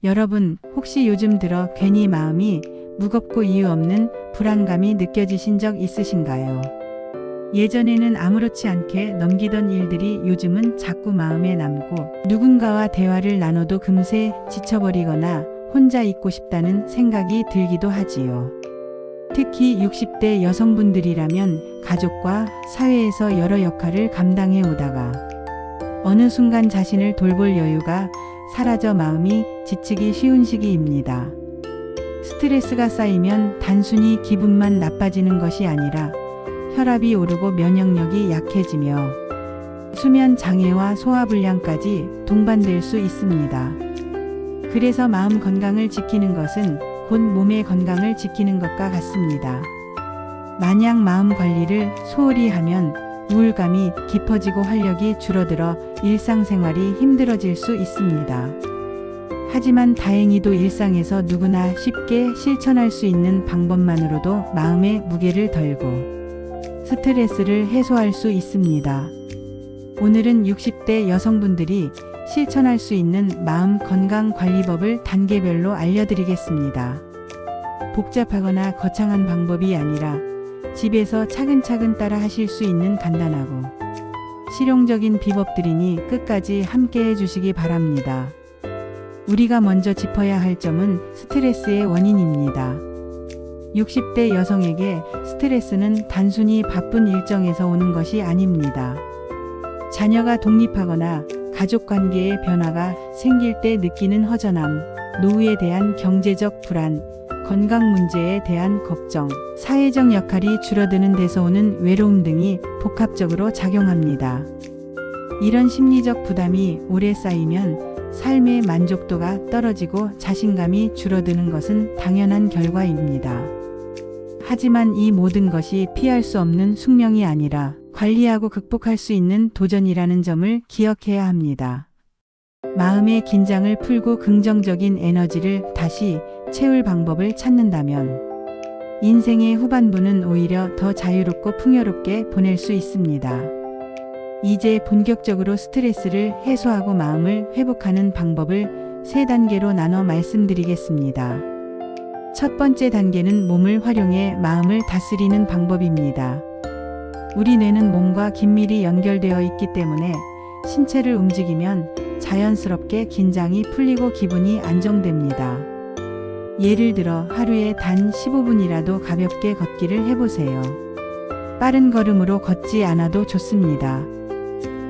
여러분, 혹시 요즘 들어 괜히 마음이 무겁고 이유 없는 불안감이 느껴지신 적 있으신가요? 예전에는 아무렇지 않게 넘기던 일들이 요즘은 자꾸 마음에 남고 누군가와 대화를 나눠도 금세 지쳐버리거나 혼자 있고 싶다는 생각이 들기도 하지요. 특히 60대 여성분들이라면 가족과 사회에서 여러 역할을 감당해 오다가 어느 순간 자신을 돌볼 여유가 사라져 마음이 지치기 쉬운 시기입니다. 스트레스가 쌓이면 단순히 기분만 나빠지는 것이 아니라 혈압이 오르고 면역력이 약해지며 수면 장애와 소화불량까지 동반될 수 있습니다. 그래서 마음 건강을 지키는 것은 곧 몸의 건강을 지키는 것과 같습니다. 만약 마음 관리를 소홀히 하면 우울감이 깊어지고 활력이 줄어들어 일상생활이 힘들어질 수 있습니다. 하지만 다행히도 일상에서 누구나 쉽게 실천할 수 있는 방법만으로도 마음의 무게를 덜고 스트레스를 해소할 수 있습니다. 오늘은 60대 여성분들이 실천할 수 있는 마음 건강 관리법을 단계별로 알려드리겠습니다. 복잡하거나 거창한 방법이 아니라 집에서 차근차근 따라 하실 수 있는 간단하고 실용적인 비법들이니 끝까지 함께 해주시기 바랍니다. 우리가 먼저 짚어야 할 점은 스트레스의 원인입니다. 60대 여성에게 스트레스는 단순히 바쁜 일정에서 오는 것이 아닙니다. 자녀가 독립하거나 가족 관계의 변화가 생길 때 느끼는 허전함, 노후에 대한 경제적 불안, 건강 문제에 대한 걱정, 사회적 역할이 줄어드는 데서 오는 외로움 등이 복합적으로 작용합니다. 이런 심리적 부담이 오래 쌓이면 삶의 만족도가 떨어지고 자신감이 줄어드는 것은 당연한 결과입니다. 하지만 이 모든 것이 피할 수 없는 숙명이 아니라 관리하고 극복할 수 있는 도전이라는 점을 기억해야 합니다. 마음의 긴장을 풀고 긍정적인 에너지를 다시 채울 방법을 찾는다면 인생의 후반부는 오히려 더 자유롭고 풍요롭게 보낼 수 있습니다. 이제 본격적으로 스트레스를 해소하고 마음을 회복하는 방법을 3단계로 나눠 말씀드리겠습니다. 첫 번째 단계는 몸을 활용해 마음을 다스리는 방법입니다. 우리 뇌는 몸과 긴밀히 연결되어 있기 때문에 신체를 움직이면 자연스럽게 긴장이 풀리고 기분이 안정됩니다. 예를 들어 하루에 단 15분이라도 가볍게 걷기를 해보세요. 빠른 걸음으로 걷지 않아도 좋습니다.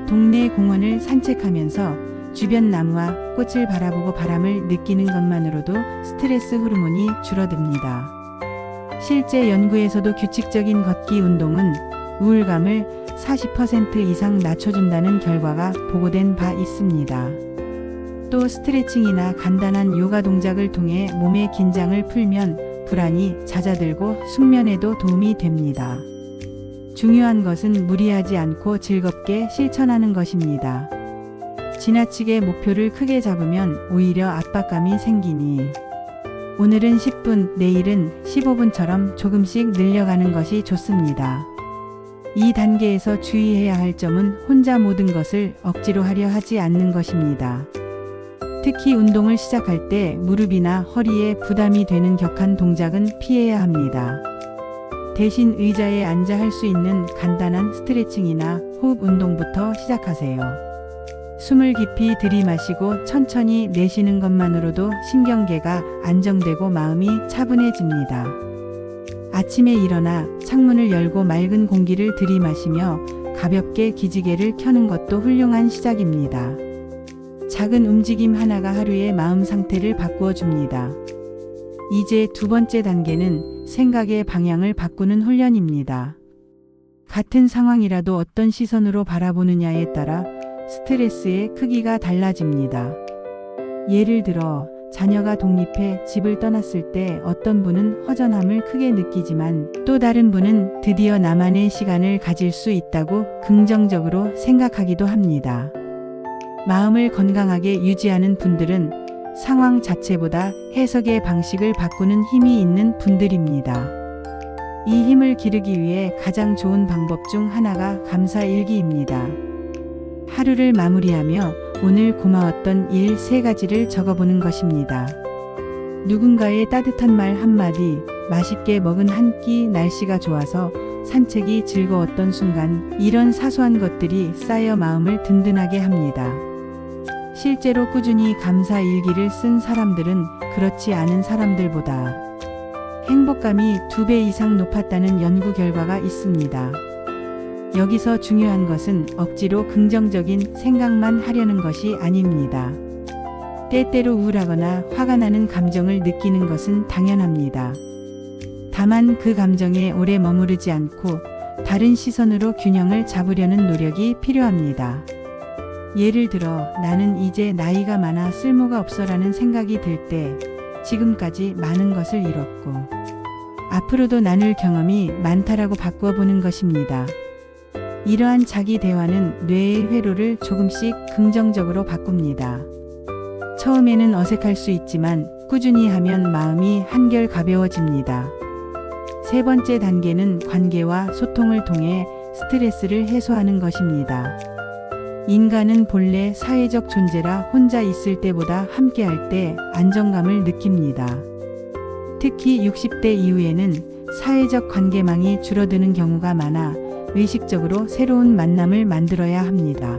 동네 공원을 산책하면서 주변 나무와 꽃을 바라보고 바람을 느끼는 것만으로도 스트레스 호르몬이 줄어듭니다. 실제 연구에서도 규칙적인 걷기 운동은 우울감을 40% 이상 낮춰준다는 결과가 보고된 바 있습니다. 또 스트레칭이나 간단한 요가 동작을 통해 몸의 긴장을 풀면 불안이 잦아들고 숙면에도 도움이 됩니다. 중요한 것은 무리하지 않고 즐겁게 실천하는 것입니다. 지나치게 목표를 크게 잡으면 오히려 압박감이 생기니 오늘은 10분, 내일은 15분처럼 조금씩 늘려가는 것이 좋습니다. 이 단계에서 주의해야 할 점은 혼자 모든 것을 억지로 하려 하지 않는 것입니다. 특히 운동을 시작할 때 무릎이나 허리에 부담이 되는 격한 동작은 피해야 합니다. 대신 의자에 앉아 할 수 있는 간단한 스트레칭이나 호흡 운동부터 시작하세요. 숨을 깊이 들이마시고 천천히 내쉬는 것만으로도 신경계가 안정되고 마음이 차분해집니다. 아침에 일어나 창문을 열고 맑은 공기를 들이마시며 가볍게 기지개를 켜는 것도 훌륭한 시작입니다. 작은 움직임 하나가 하루의 마음 상태를 바꾸어 줍니다. 이제 두 번째 단계는 생각의 방향을 바꾸는 훈련입니다. 같은 상황이라도 어떤 시선으로 바라보느냐에 따라 스트레스의 크기가 달라집니다. 예를 들어 자녀가 독립해 집을 떠났을 때 어떤 분은 허전함을 크게 느끼지만 또 다른 분은 드디어 나만의 시간을 가질 수 있다고 긍정적으로 생각하기도 합니다. 마음을 건강하게 유지하는 분들은 상황 자체보다 해석의 방식을 바꾸는 힘이 있는 분들입니다. 이 힘을 기르기 위해 가장 좋은 방법 중 하나가 감사일기입니다. 하루를 마무리하며 오늘 고마웠던 일 3가지를 적어보는 것입니다. 누군가의 따뜻한 말 한마디, 맛있게 먹은 한 끼, 날씨가 좋아서 산책이 즐거웠던 순간, 이런 사소한 것들이 쌓여 마음을 든든하게 합니다. 실제로 꾸준히 감사 일기를 쓴 사람들은 그렇지 않은 사람들보다 행복감이 2배 이상 높았다는 연구 결과가 있습니다. 여기서 중요한 것은 억지로 긍정적인 생각만 하려는 것이 아닙니다. 때때로 우울하거나 화가 나는 감정을 느끼는 것은 당연합니다. 다만 그 감정에 오래 머무르지 않고 다른 시선으로 균형을 잡으려는 노력이 필요합니다. 예를 들어 나는 이제 나이가 많아 쓸모가 없어라는 생각이 들 때 지금까지 많은 것을 잃었고 앞으로도 나눌 경험이 많다라고 바꾸어 보는 것입니다. 이러한 자기 대화는 뇌의 회로를 조금씩 긍정적으로 바꿉니다. 처음에는 어색할 수 있지만 꾸준히 하면 마음이 한결 가벼워집니다. 3번째 단계는 관계와 소통을 통해 스트레스를 해소하는 것입니다. 인간은 본래 사회적 존재라 혼자 있을 때보다 함께할 때 안정감을 느낍니다. 특히 60대 이후에는 사회적 관계망이 줄어드는 경우가 많아 의식적으로 새로운 만남을 만들어야 합니다.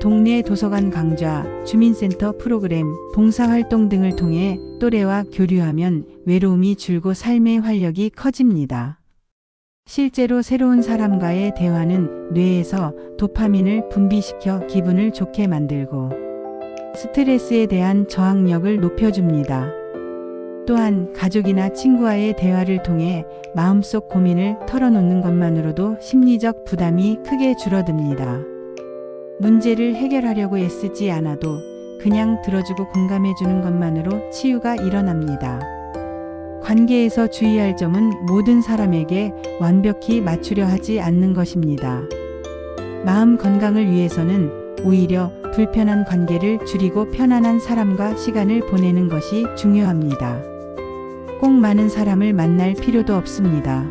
동네 도서관 강좌, 주민센터 프로그램, 봉사활동 등을 통해 또래와 교류하면 외로움이 줄고 삶의 활력이 커집니다. 실제로 새로운 사람과의 대화는 뇌에서 도파민을 분비시켜 기분을 좋게 만들고 스트레스에 대한 저항력을 높여줍니다. 또한 가족이나 친구와의 대화를 통해 마음속 고민을 털어놓는 것만으로도 심리적 부담이 크게 줄어듭니다. 문제를 해결하려고 애쓰지 않아도 그냥 들어주고 공감해주는 것만으로 치유가 일어납니다. 관계에서 주의할 점은 모든 사람에게 완벽히 맞추려 하지 않는 것입니다. 마음 건강을 위해서는 오히려 불편한 관계를 줄이고 편안한 사람과 시간을 보내는 것이 중요합니다. 꼭 많은 사람을 만날 필요도 없습니다.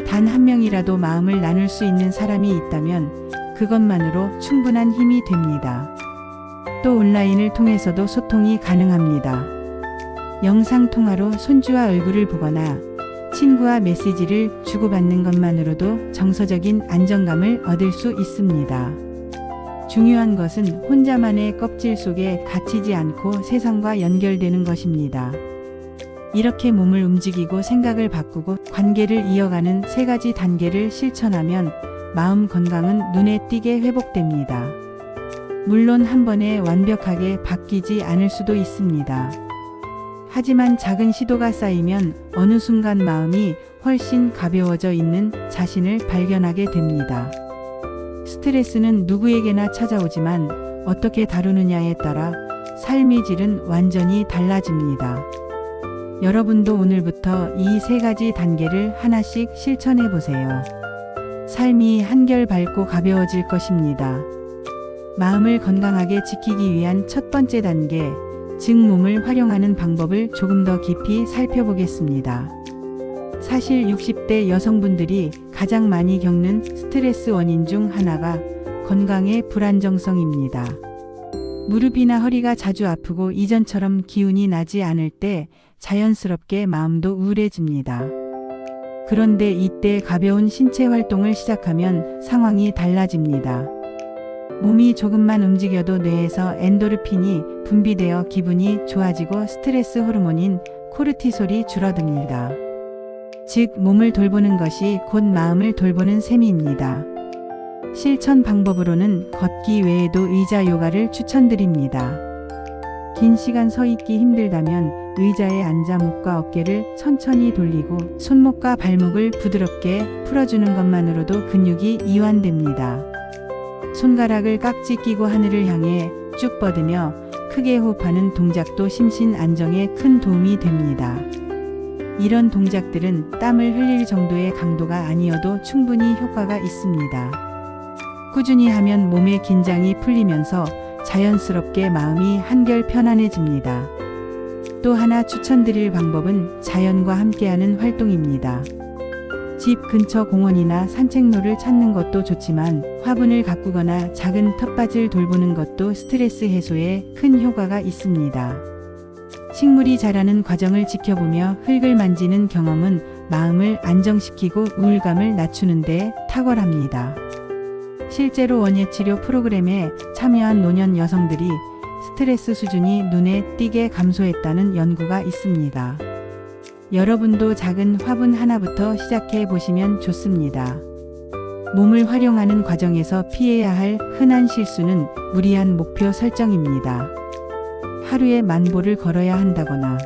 단 한 명이라도 마음을 나눌 수 있는 사람이 있다면 그것만으로 충분한 힘이 됩니다. 또 온라인을 통해서도 소통이 가능합니다. 영상통화로 손주와 얼굴을 보거나 친구와 메시지를 주고받는 것만으로도 정서적인 안정감을 얻을 수 있습니다. 중요한 것은 혼자만의 껍질 속에 갇히지 않고 세상과 연결되는 것입니다. 이렇게 몸을 움직이고 생각을 바꾸고 관계를 이어가는 3가지 단계를 실천하면 마음 건강은 눈에 띄게 회복됩니다. 물론 한 번에 완벽하게 바뀌지 않을 수도 있습니다. 하지만 작은 시도가 쌓이면 어느 순간 마음이 훨씬 가벼워져 있는 자신을 발견하게 됩니다. 스트레스는 누구에게나 찾아오지만 어떻게 다루느냐에 따라 삶의 질은 완전히 달라집니다. 여러분도 오늘부터 이 3가지 단계를 하나씩 실천해 보세요. 삶이 한결 밝고 가벼워질 것입니다. 마음을 건강하게 지키기 위한 1번째 단계, 즉 몸을 활용하는 방법을 조금 더 깊이 살펴보겠습니다. 사실 60대 여성분들이 가장 많이 겪는 스트레스 원인 중 하나가 건강의 불안정성입니다. 무릎이나 허리가 자주 아프고 이전처럼 기운이 나지 않을 때 자연스럽게 마음도 우울해집니다. 그런데 이때 가벼운 신체 활동을 시작하면 상황이 달라집니다. 몸이 조금만 움직여도 뇌에서 엔도르핀이 분비되어 기분이 좋아지고 스트레스 호르몬인 코르티솔이 줄어듭니다. 즉, 몸을 돌보는 것이 곧 마음을 돌보는 셈입니다. 실천 방법으로는 걷기 외에도 의자 요가를 추천드립니다. 긴 시간 서 있기 힘들다면 의자에 앉아 목과 어깨를 천천히 돌리고 손목과 발목을 부드럽게 풀어주는 것만으로도 근육이 이완됩니다. 손가락을 깍지 끼고 하늘을 향해 쭉 뻗으며 크게 호흡하는 동작도 심신 안정에 큰 도움이 됩니다. 이런 동작들은 땀을 흘릴 정도의 강도가 아니어도 충분히 효과가 있습니다. 꾸준히 하면 몸의 긴장이 풀리면서 자연스럽게 마음이 한결 편안해집니다. 또 하나 추천드릴 방법은 자연과 함께하는 활동입니다. 집 근처 공원이나 산책로를 찾는 것도 좋지만 화분을 가꾸거나 작은 텃밭을 돌보는 것도 스트레스 해소에 큰 효과가 있습니다. 식물이 자라는 과정을 지켜보며 흙을 만지는 경험은 마음을 안정시키고 우울감을 낮추는 데 탁월합니다. 실제로 원예치료 프로그램에 참여한 노년 여성들이 스트레스 수준이 눈에 띄게 감소했다는 연구가 있습니다. 여러분도 작은 화분 하나부터 시작해 보시면 좋습니다. 몸을 활용하는 과정에서 피해야 할 흔한 실수는 무리한 목표 설정입니다. 하루에 10,000보를 걸어야 한다거나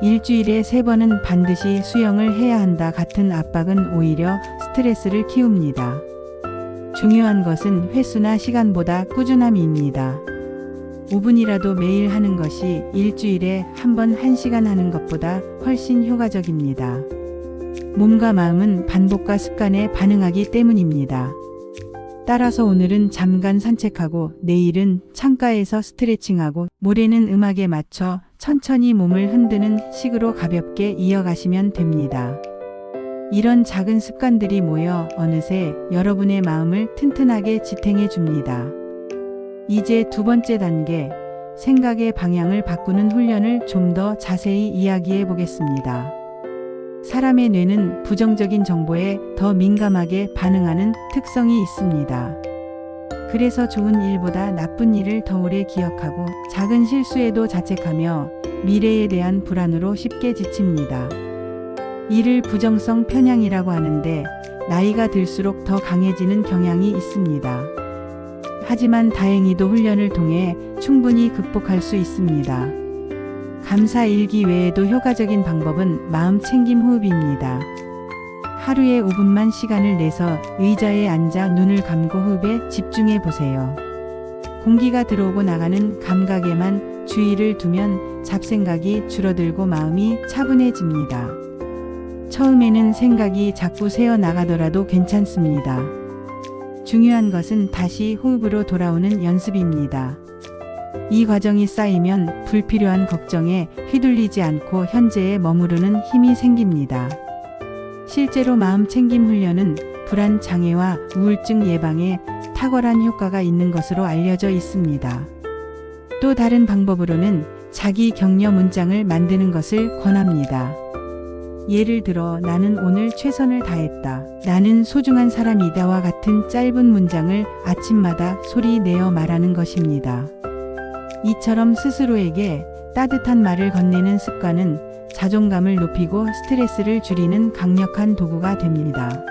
일주일에 3번은 반드시 수영을 해야 한다 같은 압박은 오히려 스트레스를 키웁니다. 중요한 것은 횟수나 시간보다 꾸준함입니다. 5분이라도 매일 하는 것이 일주일에 1번 1시간 하는 것보다 훨씬 효과적입니다. 몸과 마음은 반복과 습관에 반응하기 때문입니다. 따라서 오늘은 잠깐 산책하고 내일은 창가에서 스트레칭하고 모레는 음악에 맞춰 천천히 몸을 흔드는 식으로 가볍게 이어가시면 됩니다. 이런 작은 습관들이 모여 어느새 여러분의 마음을 튼튼하게 지탱해 줍니다. 이제 2번째 단계, 생각의 방향을 바꾸는 훈련을 좀 더 자세히 이야기해 보겠습니다. 사람의 뇌는 부정적인 정보에 더 민감하게 반응하는 특성이 있습니다. 그래서 좋은 일보다 나쁜 일을 더 오래 기억하고 작은 실수에도 자책하며 미래에 대한 불안으로 쉽게 지칩니다. 이를 부정성 편향이라고 하는데 나이가 들수록 더 강해지는 경향이 있습니다. 하지만 다행히도 훈련을 통해 충분히 극복할 수 있습니다. 감사 일기 외에도 효과적인 방법은 마음 챙김 호흡입니다. 하루에 5분만 시간을 내서 의자에 앉아 눈을 감고 호흡에 집중해 보세요. 공기가 들어오고 나가는 감각에만 주의를 두면 잡생각이 줄어들고 마음이 차분해집니다. 처음에는 생각이 자꾸 새어 나가더라도 괜찮습니다. 중요한 것은 다시 호흡으로 돌아오는 연습입니다. 이 과정이 쌓이면 불필요한 걱정에 휘둘리지 않고 현재에 머무르는 힘이 생깁니다. 실제로 마음 챙김 훈련은 불안 장애와 우울증 예방에 탁월한 효과가 있는 것으로 알려져 있습니다. 또 다른 방법으로는 자기 격려 문장을 만드는 것을 권합니다. 예를 들어 나는 오늘 최선을 다했다. 나는 소중한 사람이다와 같은 짧은 문장을 아침마다 소리 내어 말하는 것입니다. 이처럼 스스로에게 따뜻한 말을 건네는 습관은 자존감을 높이고 스트레스를 줄이는 강력한 도구가 됩니다.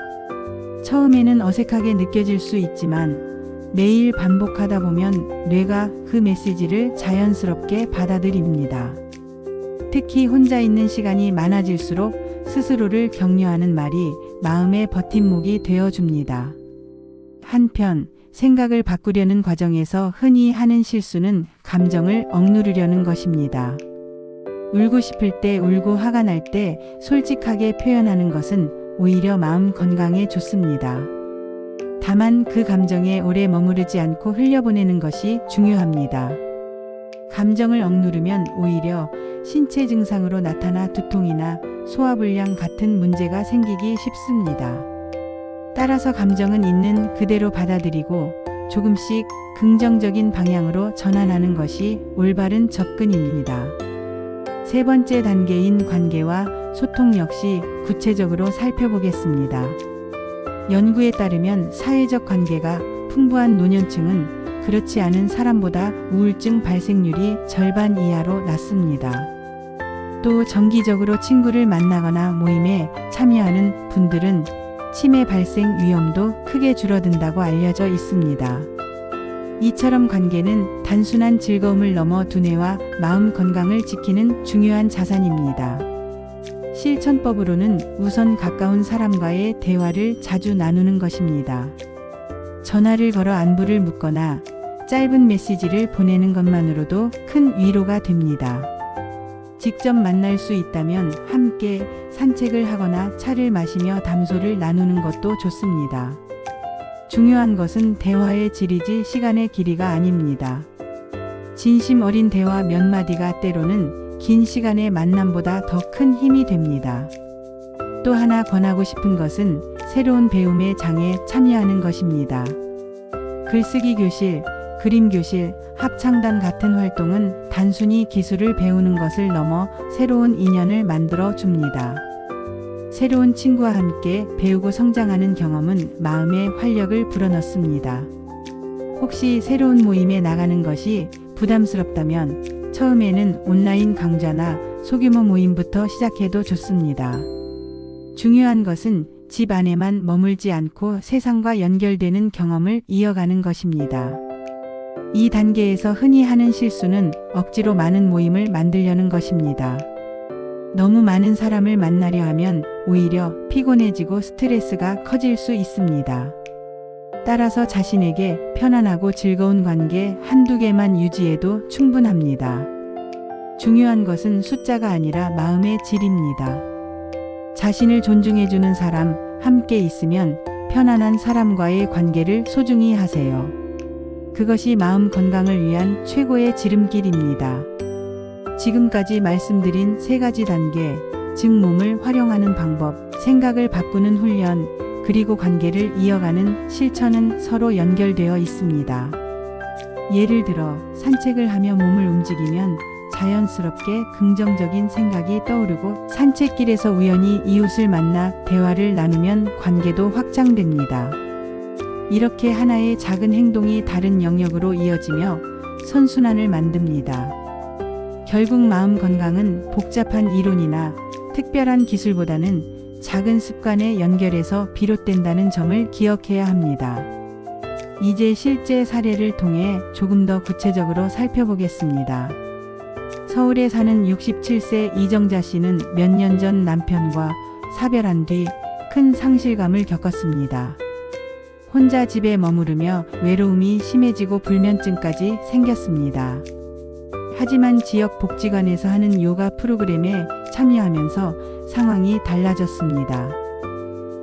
처음에는 어색하게 느껴질 수 있지만 매일 반복하다 보면 뇌가 그 메시지를 자연스럽게 받아들입니다. 특히 혼자 있는 시간이 많아질수록 스스로를 격려하는 말이 마음의 버팀목이 되어줍니다. 한편 생각을 바꾸려는 과정에서 흔히 하는 실수는 감정을 억누르려는 것입니다. 울고 싶을 때 울고 화가 날 때 솔직하게 표현하는 것은 오히려 마음 건강에 좋습니다. 다만 그 감정에 오래 머무르지 않고 흘려보내는 것이 중요합니다. 감정을 억누르면 오히려 신체 증상으로 나타나 두통이나 소화불량 같은 문제가 생기기 쉽습니다. 따라서 감정은 있는 그대로 받아들이고 조금씩 긍정적인 방향으로 전환하는 것이 올바른 접근입니다. 3번째 단계인 관계와 소통 역시 구체적으로 살펴보겠습니다. 연구에 따르면 사회적 관계가 풍부한 노년층은 그렇지 않은 사람보다 우울증 발생률이 절반 이하로 낮습니다. 또 정기적으로 친구를 만나거나 모임에 참여하는 분들은 치매 발생 위험도 크게 줄어든다고 알려져 있습니다. 이처럼 관계는 단순한 즐거움을 넘어 두뇌와 마음 건강을 지키는 중요한 자산입니다. 실천법으로는 우선 가까운 사람과의 대화를 자주 나누는 것입니다. 전화를 걸어 안부를 묻거나 짧은 메시지를 보내는 것만으로도 큰 위로가 됩니다. 직접 만날 수 있다면 함께 산책을 하거나 차를 마시며 담소를 나누는 것도 좋습니다. 중요한 것은 대화의 질이지 시간의 길이가 아닙니다. 진심 어린 대화 몇 마디가 때로는 긴 시간의 만남보다 더 큰 힘이 됩니다. 또 하나 권하고 싶은 것은 새로운 배움의 장에 참여하는 것입니다. 글쓰기 교실, 그림 교실, 합창단 같은 활동은 단순히 기술을 배우는 것을 넘어 새로운 인연을 만들어 줍니다. 새로운 친구와 함께 배우고 성장하는 경험은 마음에 활력을 불어넣습니다. 혹시 새로운 모임에 나가는 것이 부담스럽다면 처음에는 온라인 강좌나 소규모 모임부터 시작해도 좋습니다. 중요한 것은 집 안에만 머물지 않고 세상과 연결되는 경험을 이어가는 것입니다. 이 단계에서 흔히 하는 실수는 억지로 많은 모임을 만들려는 것입니다. 너무 많은 사람을 만나려 하면 오히려 피곤해지고 스트레스가 커질 수 있습니다. 따라서 자신에게 편안하고 즐거운 관계 한두 개만 유지해도 충분합니다. 중요한 것은 숫자가 아니라 마음의 질입니다. 자신을 존중해주는 사람, 함께 있으면 편안한 사람과의 관계를 소중히 하세요. 그것이 마음 건강을 위한 최고의 지름길입니다. 지금까지 말씀드린 3가지 단계, 즉 몸을 활용하는 방법, 생각을 바꾸는 훈련, 그리고 관계를 이어가는 실천은 서로 연결되어 있습니다. 예를 들어 산책을 하며 몸을 움직이면 자연스럽게 긍정적인 생각이 떠오르고 산책길에서 우연히 이웃을 만나 대화를 나누면 관계도 확장됩니다. 이렇게 하나의 작은 행동이 다른 영역으로 이어지며 선순환을 만듭니다. 결국 마음 건강은 복잡한 이론이나 특별한 기술보다는 작은 습관의 연결에서 비롯된다는 점을 기억해야 합니다. 이제 실제 사례를 통해 조금 더 구체적으로 살펴보겠습니다. 서울에 사는 67세 이정자 씨는 몇 년 전 남편과 사별한 뒤 큰 상실감을 겪었습니다. 혼자 집에 머무르며 외로움이 심해지고 불면증까지 생겼습니다. 하지만 지역 복지관에서 하는 요가 프로그램에 참여하면서 상황이 달라졌습니다.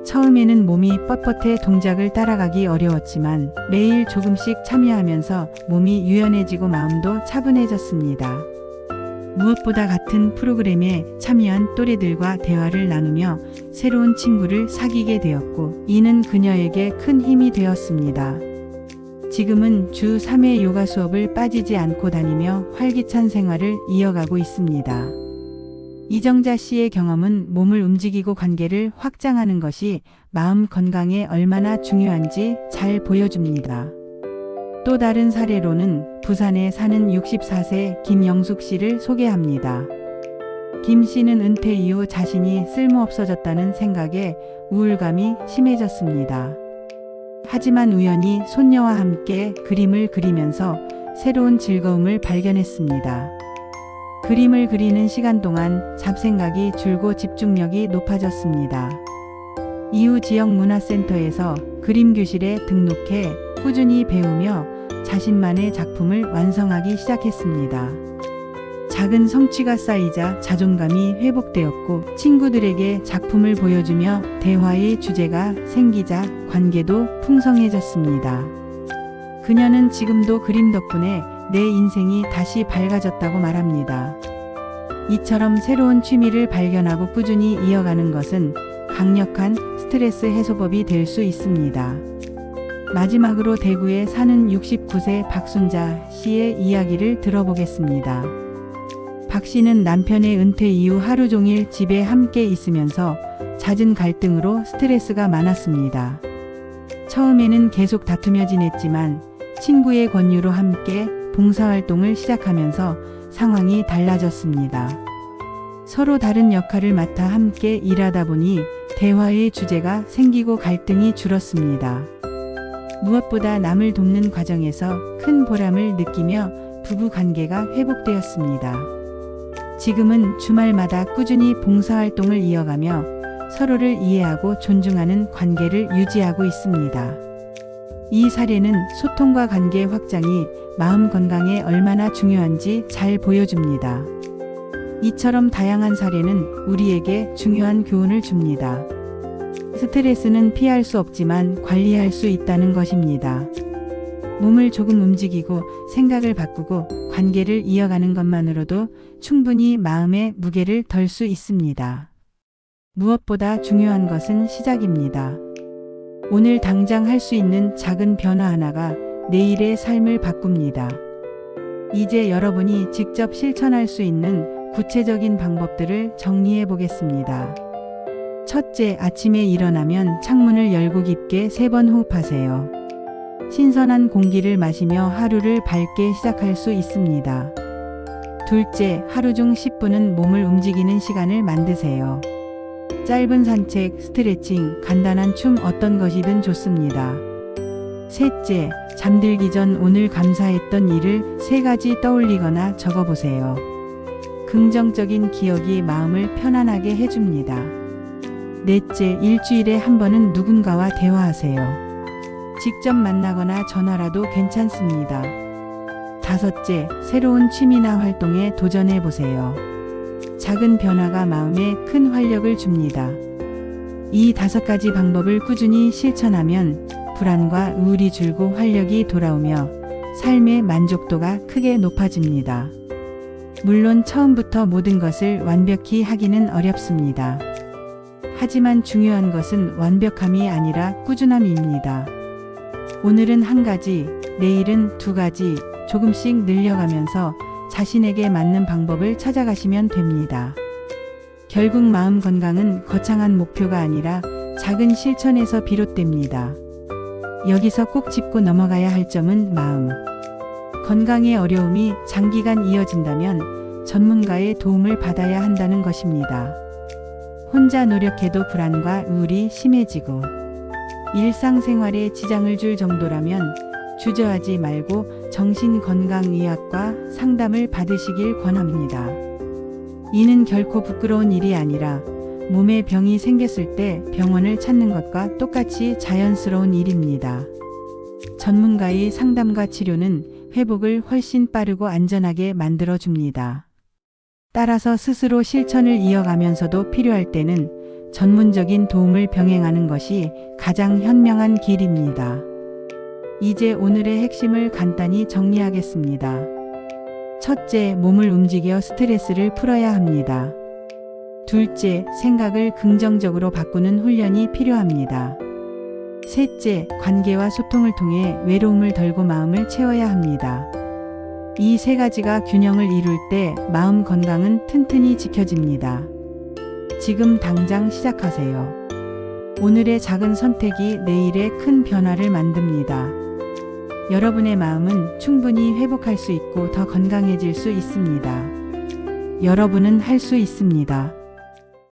처음에는 몸이 뻣뻣해 동작을 따라가기 어려웠지만 매일 조금씩 참여하면서 몸이 유연해지고 마음도 차분해졌습니다. 무엇보다 같은 프로그램에 참여한 또래들과 대화를 나누며 새로운 친구를 사귀게 되었고 이는 그녀에게 큰 힘이 되었습니다. 지금은 주 3회 요가 수업을 빠지지 않고 다니며 활기찬 생활을 이어가고 있습니다. 이정자 씨의 경험은 몸을 움직이고 관계를 확장하는 것이 마음 건강에 얼마나 중요한지 잘 보여줍니다. 또 다른 사례로는 부산에 사는 64세 김영숙 씨를 소개합니다. 김 씨는 은퇴 이후 자신이 쓸모없어졌다는 생각에 우울감이 심해졌습니다. 하지만 우연히 손녀와 함께 그림을 그리면서 새로운 즐거움을 발견했습니다. 그림을 그리는 시간 동안 잡생각이 줄고 집중력이 높아졌습니다. 이후 지역 문화센터에서 그림 교실에 등록해 꾸준히 배우며 자신만의 작품을 완성하기 시작했습니다. 작은 성취가 쌓이자 자존감이 회복되었고 친구들에게 작품을 보여주며 대화의 주제가 생기자 관계도 풍성해졌습니다. 그녀는 지금도 그림 덕분에 내 인생이 다시 밝아졌다고 말합니다. 이처럼 새로운 취미를 발견하고 꾸준히 이어가는 것은 강력한 스트레스 해소법이 될 수 있습니다. 마지막으로 대구에 사는 69세 박순자 씨의 이야기를 들어보겠습니다. 박 씨는 남편의 은퇴 이후 하루 종일 집에 함께 있으면서 잦은 갈등으로 스트레스가 많았습니다. 처음에는 계속 다투며 지냈지만 친구의 권유로 함께 봉사활동을 시작하면서 상황이 달라졌습니다. 서로 다른 역할을 맡아 함께 일하다 보니 대화의 주제가 생기고 갈등이 줄었습니다. 무엇보다 남을 돕는 과정에서 큰 보람을 느끼며 부부 관계가 회복되었습니다. 지금은 주말마다 꾸준히 봉사활동을 이어가며 서로를 이해하고 존중하는 관계를 유지하고 있습니다. 이 사례는 소통과 관계 확장이 마음 건강에 얼마나 중요한지 잘 보여줍니다. 이처럼 다양한 사례는 우리에게 중요한 교훈을 줍니다. 스트레스는 피할 수 없지만 관리할 수 있다는 것입니다. 몸을 조금 움직이고 생각을 바꾸고 관계를 이어가는 것만으로도 충분히 마음의 무게를 덜 수 있습니다. 무엇보다 중요한 것은 시작입니다. 오늘 당장 할 수 있는 작은 변화 하나가 내일의 삶을 바꿉니다. 이제 여러분이 직접 실천할 수 있는 구체적인 방법들을 정리해 보겠습니다. 첫째, 아침에 일어나면 창문을 열고 깊게 3번 호흡하세요. 신선한 공기를 마시며 하루를 밝게 시작할 수 있습니다. 둘째, 하루 중 10분은 몸을 움직이는 시간을 만드세요. 짧은 산책, 스트레칭, 간단한 춤 어떤 것이든 좋습니다. 셋째, 잠들기 전 오늘 감사했던 일을 3가지 떠올리거나 적어보세요. 긍정적인 기억이 마음을 편안하게 해줍니다. 넷째, 일주일에 한 번은 누군가와 대화하세요. 직접 만나거나 전화라도 괜찮습니다. 다섯째, 새로운 취미나 활동에 도전해보세요. 작은 변화가 마음에 큰 활력을 줍니다. 이 5가지 방법을 꾸준히 실천하면 불안과 우울이 줄고 활력이 돌아오며 삶의 만족도가 크게 높아집니다. 물론 처음부터 모든 것을 완벽히 하기는 어렵습니다. 하지만 중요한 것은 완벽함이 아니라 꾸준함입니다. 오늘은 1가지, 내일은 2가지, 조금씩 늘려가면서 자신에게 맞는 방법을 찾아가시면 됩니다. 결국 마음 건강은 거창한 목표가 아니라 작은 실천에서 비롯됩니다. 여기서 꼭 짚고 넘어가야 할 점은 마음 건강의 어려움이 장기간 이어진다면 전문가의 도움을 받아야 한다는 것입니다. 혼자 노력해도 불안과 우울이 심해지고 일상생활에 지장을 줄 정도라면 주저하지 말고 정신건강의학과 상담을 받으시길 권합니다. 이는 결코 부끄러운 일이 아니라 몸에 병이 생겼을 때 병원을 찾는 것과 똑같이 자연스러운 일입니다. 전문가의 상담과 치료는 회복을 훨씬 빠르고 안전하게 만들어줍니다. 따라서 스스로 실천을 이어가면서도 필요할 때는 전문적인 도움을 병행하는 것이 가장 현명한 길입니다. 이제 오늘의 핵심을 간단히 정리하겠습니다. 첫째, 몸을 움직여 스트레스를 풀어야 합니다. 둘째, 생각을 긍정적으로 바꾸는 훈련이 필요합니다. 셋째, 관계와 소통을 통해 외로움을 덜고 마음을 채워야 합니다. 이 3가지가 균형을 이룰 때 마음 건강은 튼튼히 지켜집니다. 지금 당장 시작하세요. 오늘의 작은 선택이 내일의 큰 변화를 만듭니다. 여러분의 마음은 충분히 회복할 수 있고 더 건강해질 수 있습니다. 여러분은 할 수 있습니다.